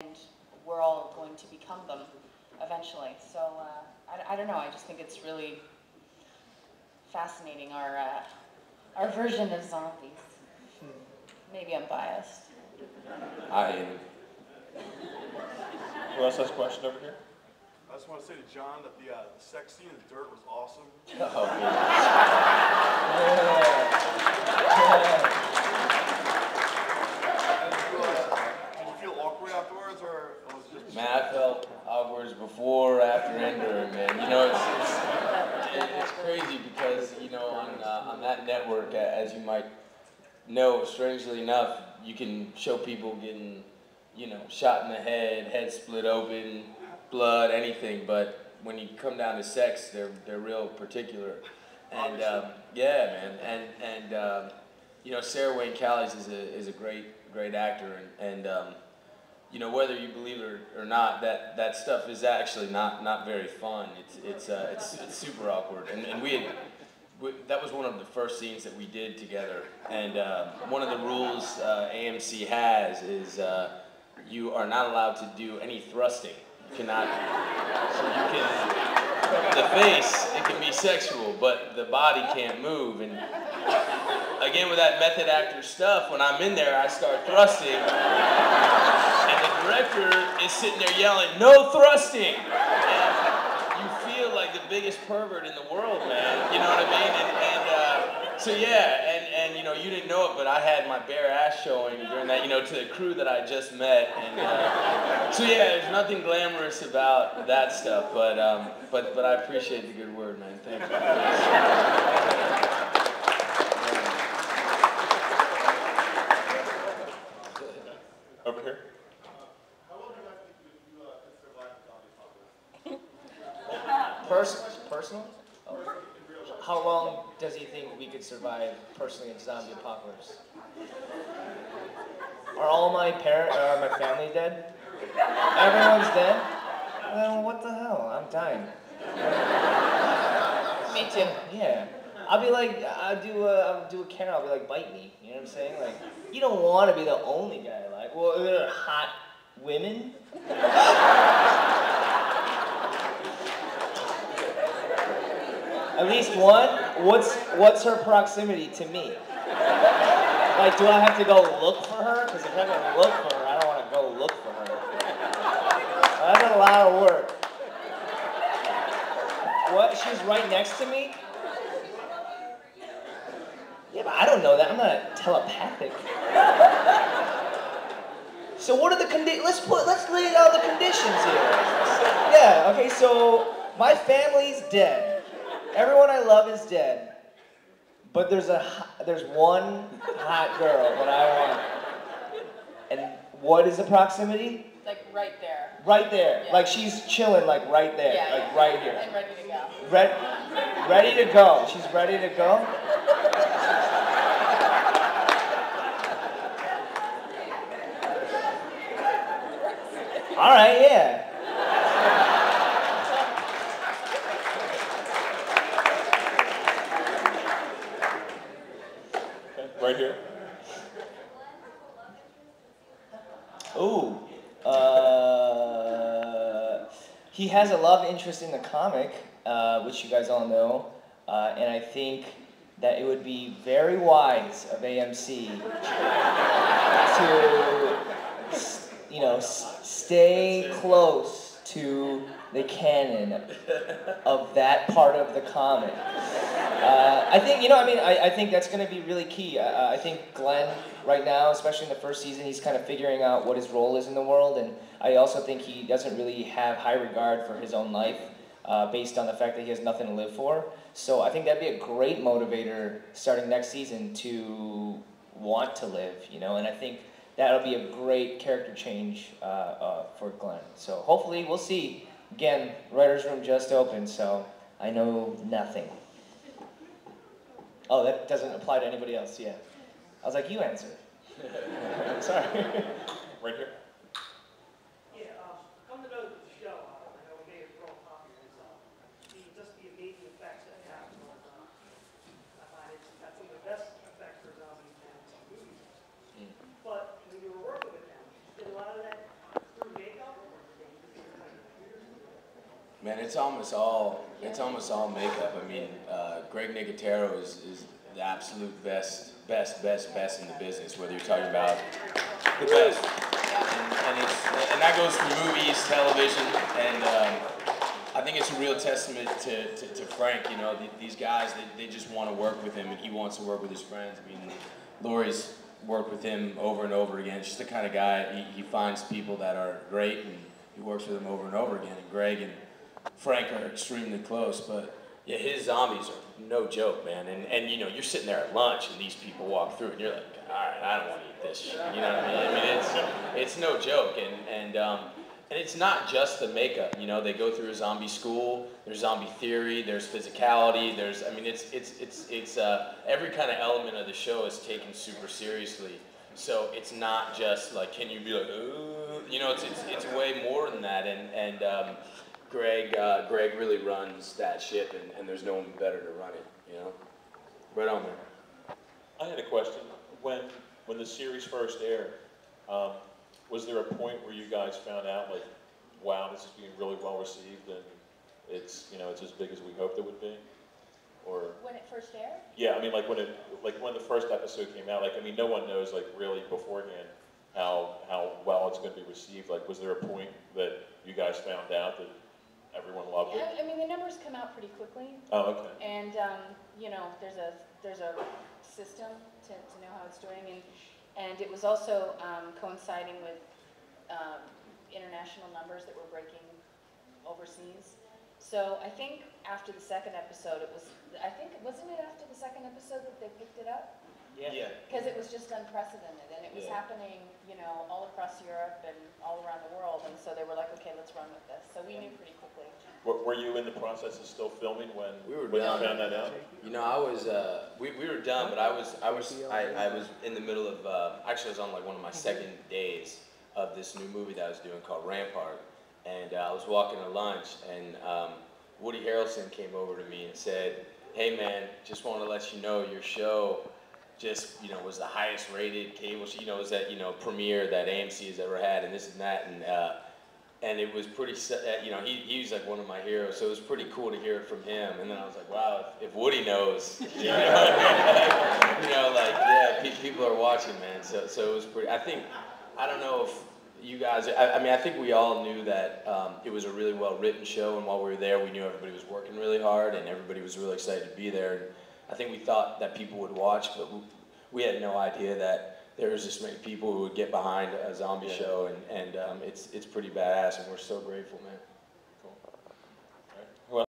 and we're all going to become them eventually. So I don't know, I just think it's really fascinating, our version of zombies. Maybe I'm biased. I am. Who else has a question over here? I just want to say to John that the sex scene in the dirt was awesome. Oh, Did you feel awkward afterwards, or was it just... man, I felt awkward before, after, and during, man. You know, it's crazy because, you know, on that network, as you might know, strangely enough, you can show people getting, you know, shot in the head split open, blood, anything, but when you come down to sex, they're real particular. And yeah, man, and you know, Sarah Wayne Callies is a great actor, and you know, whether you believe it or not, that stuff is actually not very fun. It's super awkward, and that was one of the first scenes that we did together. And one of the rules AMC has is you are not allowed to do any thrusting. You cannot. So you can. The face, it can be sexual, but the body can't move. And again, with that method actor stuff, when I'm in there, I start thrusting, and the director is sitting there yelling, "No thrusting!" And you feel like the biggest pervert in the world, man. You know what I mean? And so yeah, and you know, you didn't know it, but I had my bare ass showing during that, you know, to the crew that I just met. And so yeah, there's nothing glamorous about that stuff, but I appreciate the good word, man. Thank you. Over here. How long do you guys think you could survive the zombie apocalypse? Personal? Oh. How long does he think we could survive personally in zombie apocalypse? Are all my my family dead? Everyone's dead? Then what the hell? I'm dying. Me too. Yeah. I'll be like, I'll do a camera, I'll be like, bite me. You know what I'm saying? Like, you don't want to be the only guy. Like, well, are there hot women? At least one? What's her proximity to me? Like, do I have to go look for her? Because if I'm going to look for her, I don't want to go look for her. That's a lot of work. What? She's right next to me? Yeah, but I don't know that. I'm not telepathic. So what are the conditions? Let's lay out the conditions here. Yeah, okay, so my family's dead. Everyone I love is dead, but there's one hot girl that I want. And what is the proximity? Like right there. Right there. Yeah. Like she's chilling like right there, Yeah, like yeah. right here. And ready to go. Ready to go. She's ready to go? All right, yeah. Right here. Ooh. He has a love interest in the comic, which you guys all know, and I think that it would be very wise of AMC to, you know, stay close to the canon of that part of the comic. I think, you know, I mean, I think that's going to be really key. I think Glenn, right now, especially in the first season, he's kind of figuring out what his role is in the world, and I also think he doesn't really have high regard for his own life, based on the fact that he has nothing to live for. So I think that'd be a great motivator starting next season to want to live, you know, and I think that'll be a great character change for Glenn. So hopefully, we'll see. Again, writer's room just opened, so I know nothing. Oh, that doesn't apply to anybody else, yeah. I was like, you answer. Sorry. Right here. Yeah, come to know the show, I know we made it real popular, just the amazing effects that it has on, I find that's some of the best effects for zombies in some movies. But when you were working with them, did a lot of that through Man, it's almost all makeup. I mean, Greg Nicotero is the absolute best in the business. Whether you're talking about the best, and that goes for movies, television, and I think it's a real testament to Frank. You know, these guys, they just want to work with him, and he wants to work with his friends. I mean, Laurie's worked with him over and over again. It's just the kind of guy, he finds people that are great, and he works with them over and over again. And Greg and Frank are extremely close, but yeah, his zombies are no joke, man. And you know, you're sitting there at lunch, and these people walk through, and you're like, all right, I don't want to eat this shit. You know what I mean? I mean, it's no joke, and it's not just the makeup. You know, they go through a zombie school. There's zombie theory. There's physicality. I mean, it's every kind of element of the show is taken super seriously. So it's not just like, can you be like, ooh, you know, it's way more than that. And Greg really runs that ship, and there's no one better to run it. You know, right on there. I had a question. When the series first aired, was there a point where you guys found out, like, wow, this is being really well received, and it's, you know, it's as big as we hoped it would be? Or When it first aired? yeah, I mean, like when the first episode came out, like, I mean, no one knows, like, really beforehand how well it's going to be received. Like, was there a point that you guys found out that everyone loved it? Yeah, I mean, the numbers come out pretty quickly. Oh, okay. And, you know, there's a system to know how it's doing, and it was also coinciding with international numbers that were breaking overseas. So I think after the second episode, wasn't it after the second episode that they picked it up? Yeah. Because it was just unprecedented, and it was happening, you know, all across Europe and all around the world, and so they were like, okay, let's run with this. So we knew pretty quickly. Were you in the process of still filming when We were you done. found that out? You know, I was, we were done, but I was in the middle of, actually I was on like one of my second days of this new movie that I was doing called Rampart, and I was walking to lunch, and Woody Harrelson came over to me and said, hey man, just want to let you know your show just, you know, was the highest rated cable show, you know, it was that, you know, premiere that AMC has ever had, and this and that, and it was pretty, you know, he was like one of my heroes, so it was pretty cool to hear it from him. And then I was like, wow, if Woody knows, you know, like, yeah, people are watching, man. So it was pretty, I don't know if you guys, I mean, I think we all knew that it was a really well-written show, and while we were there, we knew everybody was working really hard, and everybody was really excited to be there. And I think we thought that people would watch, but we had no idea that there was this many people who would get behind a zombie show, and it's pretty badass, and we're so grateful, man. Cool.